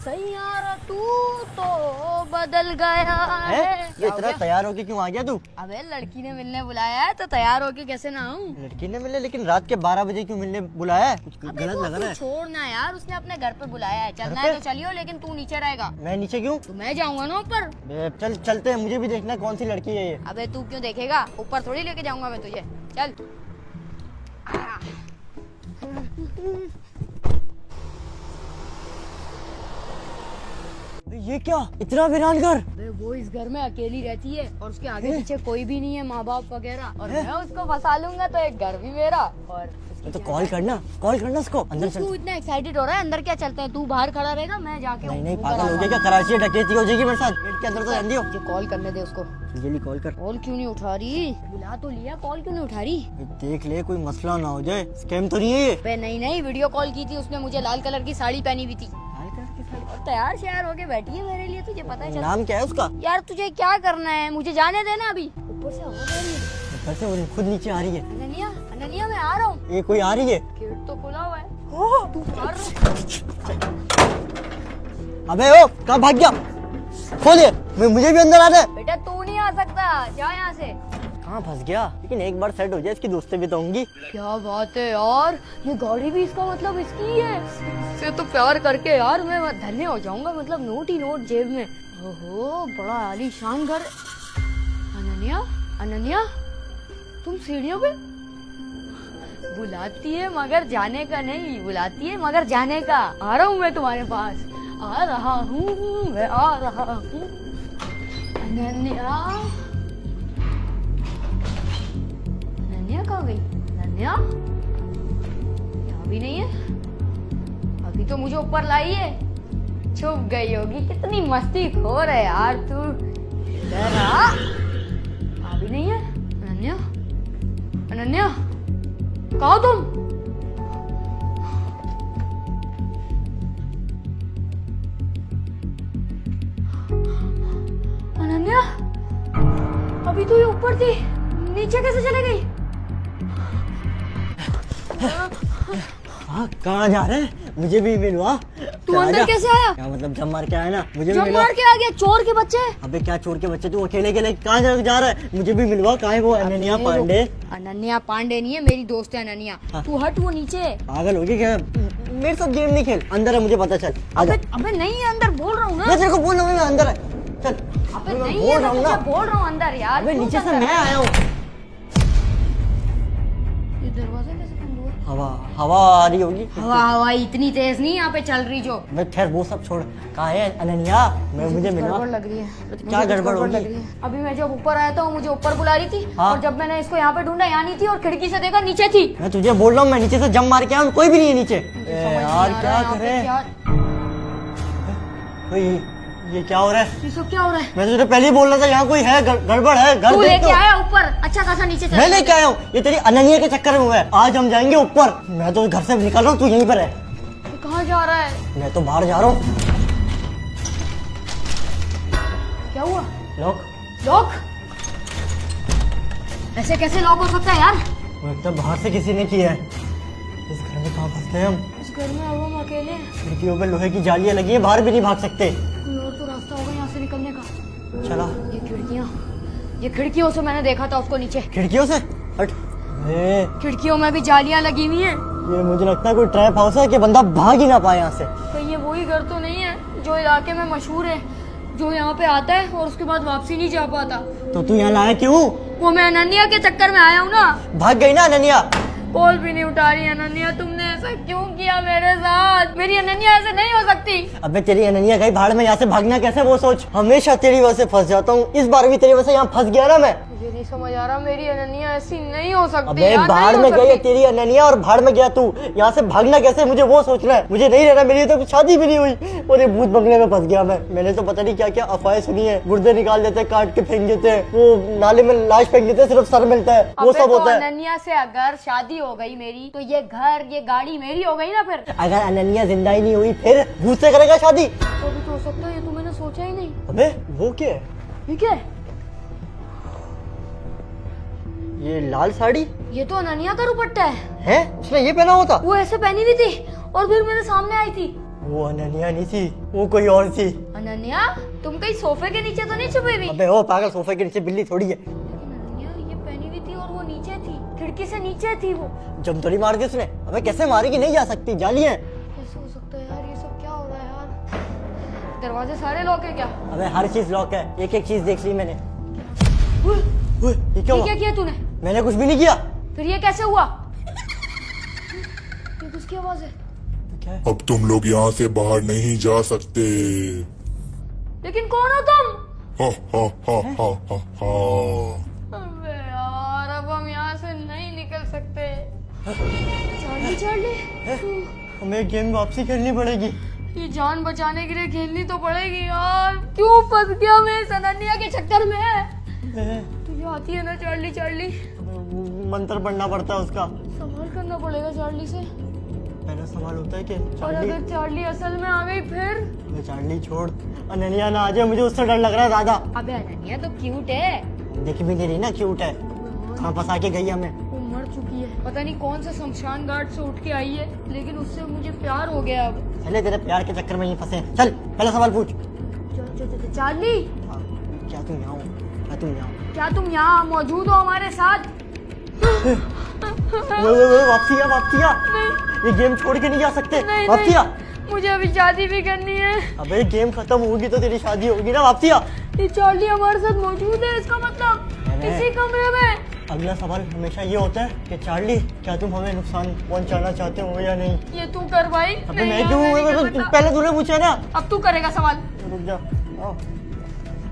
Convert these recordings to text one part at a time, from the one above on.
सैयारा तू तो बदल गया है। ये इतना तैयार होके क्यों आ गया तू? अबे लड़की ने मिलने बुलाया है तो तैयार होके कैसे ना आऊं? लड़की ने मिलने, लेकिन रात के 12 बजे क्यों मिलने बुलाया है? कुछ गलत लग रहा है। छोड़ना यार, उसने अपने घर पे बुलाया है। चलना है तो चलियो, लेकिन तू नीचे रहेगा। मैं नीचे क्यों? तो मैं जाऊंगा ना ऊपर। चल चलते हैं, मुझे भी देखना है कौन सी लड़की है ये। अबे तू क्यों देखेगा, ऊपर थोड़ी लेके जाऊंगा मैं तुझे। चल ये क्या इतना वीरान घर? वो इस घर में अकेली रहती है और उसके आगे पीछे कोई भी नहीं है, माँ बाप वगैरह। और मैं उसको फंसा लूंगा तो एक घर भी मेरा। और तो कॉल करना उसको। अंदर चल। तू इतना एक्साइटेड हो रहा है, अंदर क्या चलते हैं? तू बाहर खड़ा रहेगा, मैं जाके नहीं पागल हो गया क्या? कराची डकैती हो जाएगी मेरे साथ। गेट के अंदर तो रहने दियो। मुझे कॉल करने दे उसको। जल्दी कॉल कर। कॉल क्यों नहीं उठा रही? बुला तो लिया, कॉल क्यों नहीं उठा रही? देख ले कोई मसला ना हो जाए। स्कैम तो नहीं है ये? नहीं, वीडियो कॉल की थी उसने, मुझे लाल कलर की साड़ी पहनी हुई थी और तैयार शयार होके बैठी है मेरे लिए। तुझे पता है? नाम क्या है उसका? यार तुझे क्या करना है, मुझे जाने देना। अभी ऊपर से आवाज आ रही है। ऊपर से वो खुद नीचे आ रही है। अनन्या मैं आ रहा हूँ। ये कोई आ रही है? गेट तो खुला हुआ है। तू बाहर अबे ओ कहाँ भाग गया? खोलिए, मुझे भी अंदर आना है। बेटा तू नहीं आ सकता, जा यहाँ से। कहाँ फंस गया? लेकिन एक बार सेट हो जाए, इसकी दोस्तें भी तो होंगी। क्या बात है यार, ये गाड़ी भी इसका मतलब इसकी है। इससे तो प्यार करके यार मैं धन्य हो जाऊंगा। मतलब नोट ही नोट जेब में। ओहो बड़ा आलीशान घर। अनन्या तुम सीढ़ियों पे? बुलाती है मगर जाने का नहीं, बुलाती है मगर जाने का। आ रहा हूँ मैं तुम्हारे पास, आ रहा हूँ मैं, आ रहा हूँ। अनन्या कहाँ गई? अनन्या यहाँ भी नहीं है। अभी तो मुझे ऊपर लाई है, छुप गई होगी। कितनी मस्ती खोर है यार तू। इधर आ भी नहीं है। अनन्या कहाँ हो तुम? अनन्या अभी तो ये ऊपर थी, नीचे कैसे चले गई? हाँ कहाँ जा रहे हैं? मुझे भी मिलवा। तू अंदर कैसे आया? क्या मतलब जब मार के आया ना? मुझे भी जब मिलवा। मार के आ गया? चोर के बच्चे। अबे क्या चोर के बच्चे? तू अकेले कहाँ जा रहा है? मुझे भी मिलवा। कहाँ है वो अनन्या पांडे? अनन्या पांडे नहीं है, मेरी दोस्त है अनन्या। हाँ। तू हट, वो नीचे। पागल हो गई क्या? मेरे साथ गेम नहीं खेल। अंदर है, मुझे पता। चल अबे नहीं है, अंदर बोल रहा हूँ ना। मैं तेरे को बोल रहा हूँ अंदर है। चल अबे नहीं है, मैं तुझे बोल रहा हूँ अंदर यार। अबे नीचे से मैं आया हूँ। ये दरवाजा कैसे बंद हुआ? हवा आ रही होगी। हवा इतनी तेज नहीं यहाँ पे चल रही जो। मैं खैर वो सब छोड़। कहाँ है अनन्या? मुझे मिलवा। गड़बड़ लग रही है। क्या गड़बड़ होगी? अभी मैं जब ऊपर आया था वो मुझे ऊपर बुला रही थी। हाँ? और जब मैंने इसको यहाँ पे ढूंढा यहाँ नहीं थी, और खिड़की से देखा नीचे थी। मैं तुझे बोल रहा हूँ, मैं नीचे से जंप मार के आया हूँ, कोई भी नहीं है नीचे। यार क्या करे? ये क्या हो रहा है? ये सब क्या हो रहा है? मैं तुझे पहले ही बोल रहा था यहाँ कोई है, गड़बड़ है। घर तू देख लेके तो। आया ऊपर, अच्छा खासा नीचे चला। मैं लेके आया हूँ, ये तेरी अनन्या के चक्कर में हुआ है। आज हम जाएंगे ऊपर। मैं तो घर से निकल रहा हूँ, तू यहीं पर है। तू कहाँ जा रहा है? मैं तो बाहर जा रहा हूँ। क्या हुआ? लॉक। ऐसे कैसे लॉक हो सकता है यार? मतलब बाहर से किसी ने किया है। इस घर में कहाँ फंस गए हम? इस घर में अब हम अकेले हैं। खिड़कियों पे लोहे की जालियां लगी है, बाहर भी नहीं भाग सकते। कोई और तो रास्ता होगा यहाँ से निकलने का। चला। ये खिड़कियों से मैंने देखा था उसको नीचे। खिड़कियों से हट। खिड़कियों में भी जालियां लगी हुई हैं। ये मुझे लगता है कोई ट्रैप हाउस है कि बंदा भाग ही ना पाए यहाँ से। कहीं ये वही घर तो नहीं है जो इलाके में मशहूर है, जो यहाँ पे आता है और उसके बाद वापसी नहीं जा पाता? तो तू यहाँ लाया क्यों? वो मैं अनन्या के चक्कर में आया हूँ ना। भाग गई ना अनन्या? कॉल भी नहीं उठा रही अनन्या। तुमने ऐसा क्यों किया मेरे साथ? मेरी अनन्या ऐसे नहीं हो सकती। अबे तेरी अनन्या गई भाड़ में, यहाँ से भागना कैसे वो सोच। हमेशा तेरी वजह से फंस जाता हूँ, इस बार भी तेरी वजह से यहाँ फंस गया ना मैं। मुझे नहीं समझ आ रहा, मेरी अनन्या ऐसी नहीं हो सकती। अबे भाड़ में गई तेरी अनन्या और भाड़ में गया तू। यहाँ से भागना कैसे, मुझे वो सोचना है। मुझे नहीं रहना, मेरी तो शादी भी नहीं हुई और ये भूत बंगले में फंस गया मैं। मैंने तो पता नहीं क्या क्या अफवाहें सुनी है। गुर्दे निकाल देते हैं, काट के फेंक देते हैं, वो नाले में लाश फेंक देते हैं, सिर्फ सर मिलता है, वो सब होता है। अनन्या से अगर शादी हो गई मेरी तो ये घर ये गाड़ी मेरी हो गई ना। फिर अगर अनन्या जिंदा ही नहीं हुई फिर भूत से करेगा शादी? तो भी तो हो सकता है, ये तो मैंने सोचा ही नहीं। अबे वो क्या है? ये क्या है? ये लाल साड़ी? ये तो अनन्या का दुपट्टा है। उसने ये पहना हुआ था? वो ऐसे पहनी हुई थी और फिर मेरे सामने आई थी। वो अनन्या नहीं थी, वो कोई और थी। अनन्या, तुम कहीं सोफे के नीचे तो नहीं छुपी हुई? अबे ओ पागल, सोफे के नीचे बिल्ली थोड़ी है। लेकिन अनन्या ये पहनी हुई थी और वो नीचे थी, खिड़की से नीचे थी वो। जम थोड़ी मार दी उसने। अबे कैसे मारेगी, नहीं जा सकती, जाली है। कैसे हो सकता है यार, ये सब क्या हो रहा है यार? दरवाजे सारे लॉक है क्या? अबे हर चीज लॉक है, एक एक चीज देख ली मैंने। उह, ओए, ये क्या ये हुआ? क्या किया तूने? मैंने कुछ भी नहीं किया। फिर ये कैसे हुआ? ये किसकी आवाज है? क्या है? अब तुम लोग यहाँ से बाहर नहीं जा सकते। लेकिन कौन हो तुम? हा हा हा हा हा हा। अबे यार, अब हम यहाँ से नहीं निकल सकते। चार्ली चार्ली, हमें गेम वापसी करनी पड़ेगी। ये जान बचाने के लिए खेलनी तो पड़ेगी यार। क्यों फंस गया मैं इस अनन्या के चक्कर में? तुझे आती है ना चार्ली चार्ली? मंत्र पढ़ना पड़ता है उसका। सवाल करना पड़ेगा चार्ली से। पहला सवाल होता है कि और चार्ली, अगर चार्ली असल में आ गई फिर? अबे चार्ली छोड़, अनन्या ना आ जाए, मुझे उससे डर लग रहा है ज्यादा। अबे अनन्या तो क्यूट है। देख भी नहीं रही ना, क्यूट है। कहाँ फंसा के गई हमें। वो मर चुकी है, पता नहीं कौन से शमशान घाट से उठ के आई है, लेकिन उससे मुझे प्यार हो गया अब। चले तेरे प्यार के चक्कर में ही फंसे। चल पहला सवाल पूछ। चार्ली, हाँ, क्या तुम यहाँ हो? क्या तुम यहाँ हो? क्या तुम यहाँ मौजूद हो हमारे साथ? वो वापसी आ, वापसी आ। ये गेम छोड़ के नहीं जा सकते। नहीं, वापसी आ। मुझे अभी शादी भी करनी है। अबे गेम खत्म होगी तो तेरी शादी होगी ना, वापसी आ। ये चार्ली हमारे साथ मौजूद है, इसका मतलब अरे। इसी कमरे में। अगला सवाल हमेशा ये होता है कि चार्ली, क्या तुम हमें नुकसान पहुंचाना चाहते हो या नहीं? ये तू कर भाई। अबे नहीं मैं यार, क्यों? मैं नहीं कर सकता। पहले तूने पूछा ना। अब तू करेगा सवाल। रुक जा। आओ।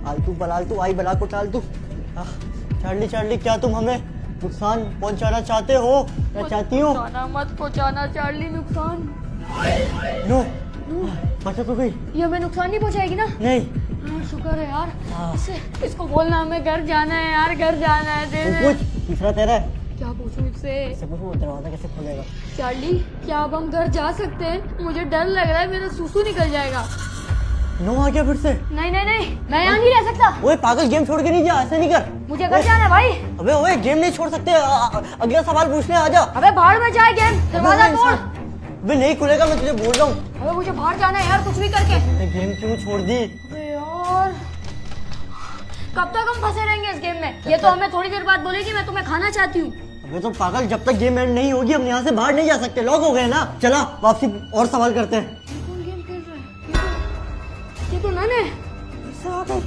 आलतू बलालतू आई बला को टाल तू। चार्ली चार्ली, क्या तुम हमें नुकसान पहुंचाना चाहते हो या चाहती हो? पहुंचाना मत पहुंचाना चार्ली, नुकसान। नो, बचा तो गई। ये हमें नुकसान नहीं पहुंचाएगी ना? नहीं। हाँ, शुक्र है यार। हाँ। इसको बोलना हमें घर जाना है यार, घर जाना है। दे तू दे। पूछ, तीसरा तेरा है। क्या पूछूं इससे? इससे पूछो दरवाजा कैसे खुलेगा। चार्ली, क्या अब हम घर जा सकते हैं? मुझे डर लग रहा है मेरा सूसू निकल जाएगा। नो आ गया फिर से। नहीं नहीं नहीं, मैं यहाँ नहीं रह सकता। ओए पागल, गेम छोड़ के नहीं जा, ऐसे नहीं कर। मुझे घर जाना है भाई। अबे ओए, गेम नहीं छोड़ सकते। अगला सवाल पूछने आ जा। अबे बाहर में जाए गेम, दरवाजा तोड़। अबे नहीं खुलेगा, मैं तुझे बोल रहा हूँ। अबे मुझे बाहर जाना है यार, कुछ भी करके। गेम क्यों छोड़ दी? अबे यार, कब तक हम फंसे रहेंगे इस गेम में? ये तो हमें थोड़ी देर बाद बोलेगी मैं तुम्हें खाना चाहती हूँ। अबे तो पागल, जब तक गेम एंड नहीं होगी हम यहाँ से बाहर नहीं जा सकते। लॉक हो गए ना। चला वापसी और सवाल करते हैं। कौन गेम खेल रहा है? ये तो नन है। इससे आ गई।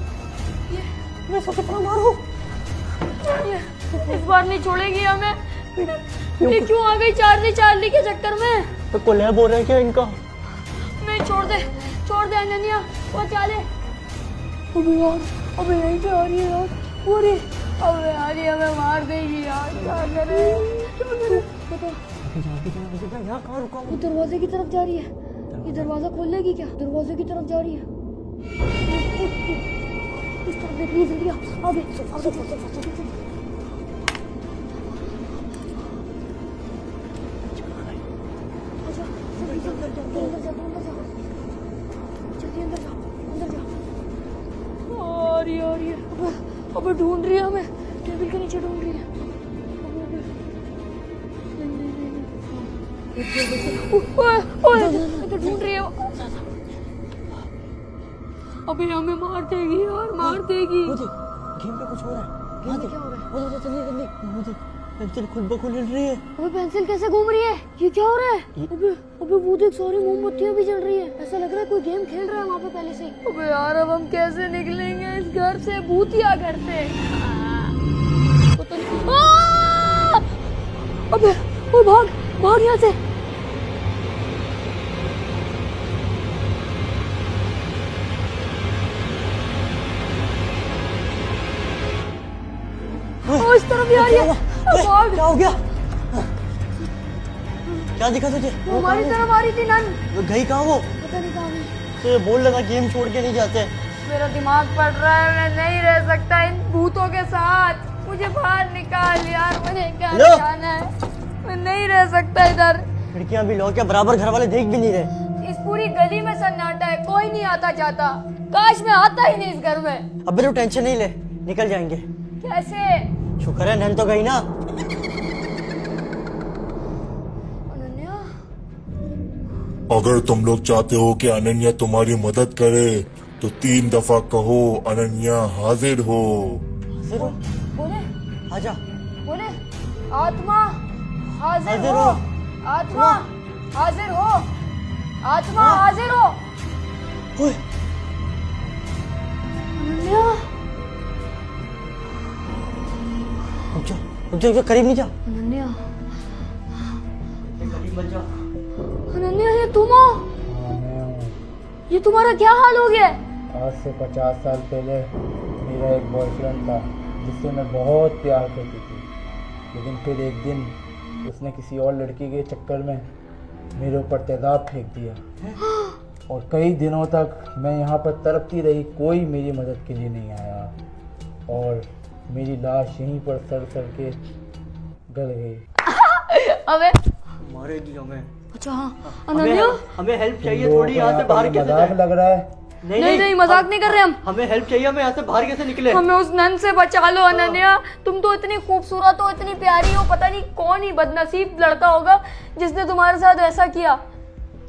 मैं इसको कितना मारूं? ये इस बार नहीं छोड़ेगी हमें। ये क्यों आ गई चार्ली चार्ली के चक्कर में? तो कोलैब हो रहा है क्या इनका? नहीं, छोड़ दे अनन्या, बचा ले। अबे यार, अबे यहीं पे आ रही है यार। वो रे, अबे यार ये हमें मार देगी यार, क्या करें? बता। यहाँ कहाँ रुका वो दरवाजे की तरफ जा रही है। ये दरवाजा खोल लेगी क्या? दरवाजे की तरफ जा रही है। इस तरफ देख रही है, जल्दी आ। आगे आगे। अबे ढूंढ रही है हमें, टेबल के नीचे ढूंढ रही है। तो ढूंढ रही है वो। अबे हमें मार देगी यार, मार देगी। गेम पे कुछ हो रहा है। गेम में क्या हो रहा है? जल्दी पेंसिल खुद ब खुद हिल रही है। अबे पेंसिल कैसे घूम रही है? ये क्या हो रहा है? अबे वो देख, सारी मोमबत्तियां भी जल रही है। ऐसा लग रहा है कोई गेम खेल रहा है वहाँ पे पहले से ही। अबे यार, अब हम कैसे निकलेंगे इस घर से? भूतिया घर से। अबे वो भाग यहाँ से। इस तरफ भी आ रही है। भाग। क्या हो गया? क्या दिखा तुझे? वो हमारी तरफ आ रही थी नन। वो गई कहाँ वो? पता नहीं कहाँ गई। तो ये बोल लगा गेम छोड़ के नहीं जाते। मेरा दिमाग पड़ रहा है, मैं नहीं रह सकता इन भूतों के साथ। मुझे बाहर निकाल यार, मुझे घर जाना है। मैं नहीं रह सकता इधर। खिड़कियां भी लॉक है, बराबर घर वाले देख भी नहीं रहे। इस पूरी गली में सन्नाटा है, कोई नहीं आता जाता। काश मैं आता ही नहीं इस घर में। अबे तो टेंशन नहीं ले, निकल जाएंगे। कैसे? शुक्र है नैन तो गई ना। अनन्या, अगर तुम लोग चाहते हो कि अनन्या तुम्हारी मदद करे तो 3 दफा कहो अनन्या हाजिर हो। हाजिर हो? बोले आजा। बोले आत्मा हाजिर हाजिर हो, हो। आत्मा हाजिर हो, आत्मा हाजिर हो। ओए, अनन्या रुक जा, रुक जा, करीब नहीं जा। अनन्या करीब मत जा। अनन्या, ये तुम हो? ये तुम्हारा क्या हाल हो गया? आज से 50 साल पहले मेरा एक बॉयफ्रेंड था जिससे मैं बहुत प्यार करती थी, लेकिन फिर एक दिन उसने किसी और लड़की के चक्कर में मेरे ऊपर तेजाब फेंक दिया और कई दिनों तक मैं यहाँ पर तड़पती रही, कोई मेरी मदद के लिए नहीं आया और मेरी लाश यहीं पर सड़ के गल गई। अबे मारेगी हमें। अच्छा हाँ अनन्या, हमें हेल्प चाहिए तुम लोगों थोड़ी, को यहाँ से बाहर पर कैसे मजाक जाए? लग रहा है? नहीं मजाक नहीं कर रहे हम। हमें हेल्प चाहिए, हमें यहाँ से बाहर कैसे निकले? हमें उस नन से बचा लो अनन्या। तुम तो इतनी खूबसूरत हो, इतनी प्यारी हो, पता नहीं कौन ही बदनसीब लड़का होगा जिसने तुम्हारे साथ ऐसा किया।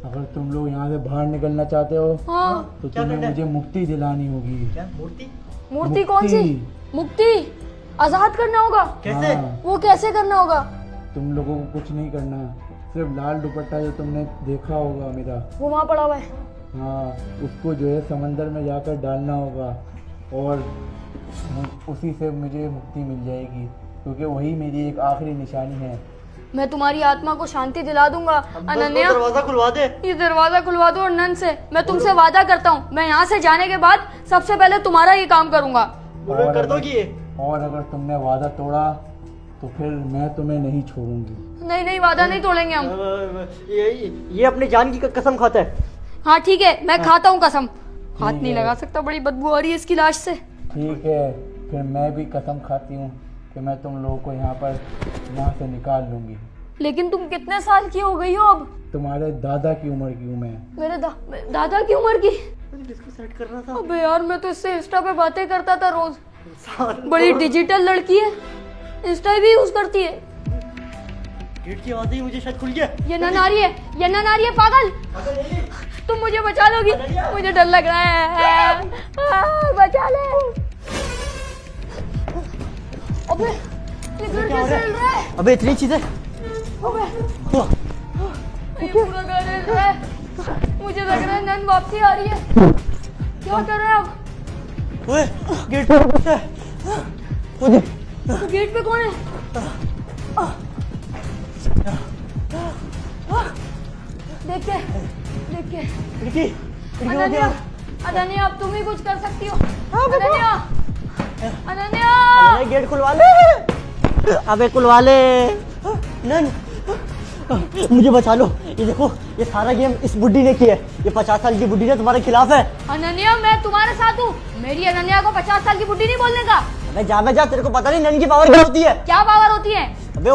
अगर तुम लोग यहाँ से बाहर निकलना चाहते हो हाँ, तो क्या तुम्हें करना है? मुझे मुक्ति दिलानी होगी। क्या मूर्ति? मूर्ति कौन सी? मुक्ति आजाद करना होगा। कैसे? हाँ, वो कैसे करना होगा? तुम लोगों को कुछ नहीं करना, सिर्फ लाल दुपट्टा जो तुमने देखा होगा मेरा, वो वहाँ पड़ा हुआ है। हाँ उसको जो है समंदर में जाकर डालना होगा और उसी से मुझे मुक्ति मिल जाएगी, क्योंकि वही मेरी एक आखिरी निशानी है। मैं तुम्हारी आत्मा को शांति दिला दूंगा अनन्या। दरवाजा खुलवा दे। ये दरवाजा खुलवा दो और नन से मैं तुमसे वादा करता हूँ, मैं यहाँ से जाने के बाद सबसे पहले तुम्हारा ही काम करूंगा। बोलो, कर दोगी ये? और अगर तुमने वादा तोड़ा तो फिर मैं तुम्हें नहीं छोड़ूंगी। नहीं वादा नहीं तोड़ेंगे हम। ये अपनी जान की कसम खाता है। हाँ ठीक है, मैं खाता हूँ कसम। हाथ नहीं लगा सकता, बड़ी बदबू आ रही है इसकी लाश से। ठीक है, फिर मैं भी कसम खाती हूँ कि मैं तुम लोगों को यहाँ से निकाल लूंगी। लेकिन तुम कितने साल की हो गई हो अब? तुम्हारे दादा की उम्र की हूँ मैं। मेरे दादा की उम्र की? इसको सेट करना था। अबे यार, मैं तो इससे इंस्टा पे बातें करता था रोज। बड़ी डिजिटल लड़की है, इंस्टा भी यूज करती है। गेट की आवाज ही मुझे शायद खुल गया। ये नन आ रही है, ये नन आ रही है पागल। तुम मुझे बचा लोगी? मुझे डर लग रहा है। बचा ले। अबे ये घर कैसे हिल रहा है? अबे इतनी चीजें। अबे ये पूरा घर हिल रहा है। मुझे लग रहा है नन वापसी आ रही है। क्या कर रहे हैं अब? ओए, गेट पे तो गेट पे कौन है? देख के खिड़की खिड़की हो अनन्या, गया। अनन्या अब तुम ही कुछ कर सकती हो। अनन्या, अनन्या अरे गेट खुलवा ले। अबे खुलवा ले। नन मुझे बचा लो। ये देखो, ये सारा गेम इस बुड्ढी ने किया है। ये 50 साल की बुड्ढी ने तुम्हारे खिलाफ है। अनन्या, मैं तुम्हारे साथ हूँ। मेरी अनन्या को 50 साल की बुड्ढी नहीं बोलने का। अबे जा, तेरे को पता नहीं नन की पावर क्या होती है? क्या पावर होती है? अबे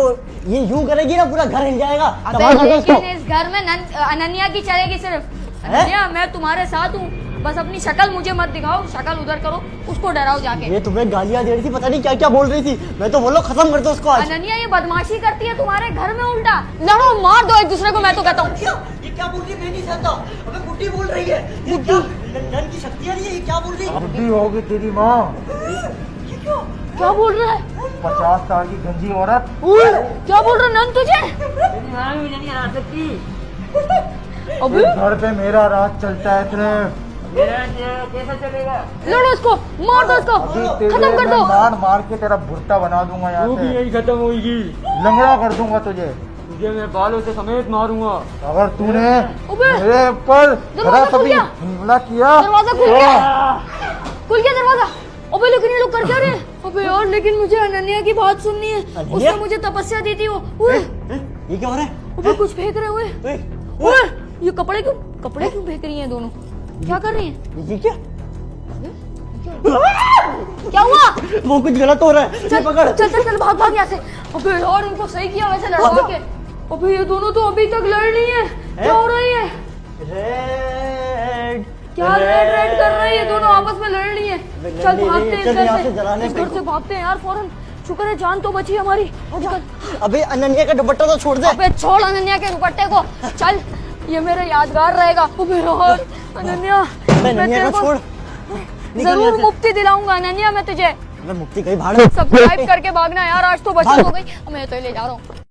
ये यूं करेगी ना, पूरा घर हिल जाएगा। अबे संभाल लो लेकिन उसको। इस घर में अनन्या की चलेगी सिर्फ। अनन्या, मैं तुम्हारे साथ हूँ, बस अपनी शक्ल मुझे मत दिखाओ, शक्ल उधर करो, उसको डराओ जाके। ये तुम्हें गालियां दे रही थी, पता नहीं क्या क्या बोल रही थी। मैं तो बोलो खत्म कर दो उसको आज। अनन्या ये बदमाशी करती है तुम्हारे घर में उल्टा। लड़ो, मार दो एक दूसरे को, मैं तो कहता हूँ। ये क्या बोल रही है? मैं नहीं सहता। अबे बुड्ढी बोल रही है। ये क्या नन की शक्तियां नहीं है? ये क्या बोल रही है? बुद्धि होगी तेरी माँ। ये क्यों? क्या बोल रहा है? 50 साल की गंजी औरत। क्या बोल रहा है नन तुझे? अबे घर पे मेरा राज चलता है सिर्फ। लड़ो उसको, मार दो उसको, खत्म कर दो। मार के तेरा भुट्टा बना दूंगा यहाँ से। यही खत्म होगी। लंगड़ा कर दूंगा तुझे। तुझे मैं बालों से समेत मारूंगा। अगर तूने अबे, मेरे ऊपर दरवाजा खुल कभी गया। हमला किया, दरवाजा खुल गया दरवाजा। अबे लेकिन ये लोग कर क्या रहे हैं? अबे यार, लेकिन मुझे अनन्या की बात सुननी है। अनन्या? उसने मुझे तपस्या दी थी वो। ओए, ये क्या हो रहा है? अबे कुछ फेंक रहे हुए। ओए, ओए, ये कपड़े क्यों फेंक रही हैं दोनों? क्या कर रही हैं? ये क्या? क्या हुआ? वो कुछ गलत हो रहा है। चल पकड़। चल भाग यहाँ से। अबे यार, इनको सही किया वैसे लड़वा के। अबे ये दोनों तो अभी तक लड़ रही हैं। क्या हो रही है? रेड क्या रेड कर रही है? दोनों आपस में लड़ रही हैं। चल भागते हैं चल यहाँ से इस जलाने घर से भागते हैं यार फौरन। शुक्र है जान तो बची हमारी। अबे अनन्या का दुपट्टा तो छोड़ दे। अबे छोड़ अनन्या के दुपट्टे को। चल ये मेरा यादगार रहेगा। अबे यार अनन्या, मैं अनन्या तेरे को को छोड़। निकल यहाँ जरूर से। मुक्ति दिलाऊंगा अनन्या मैं तुझे। मैं मुक्ति कहीं भाड़ में। सब्सक्राइब करके भागना यार, आज तो बचत हो गई। मैं तो ले जा रहा हूँ।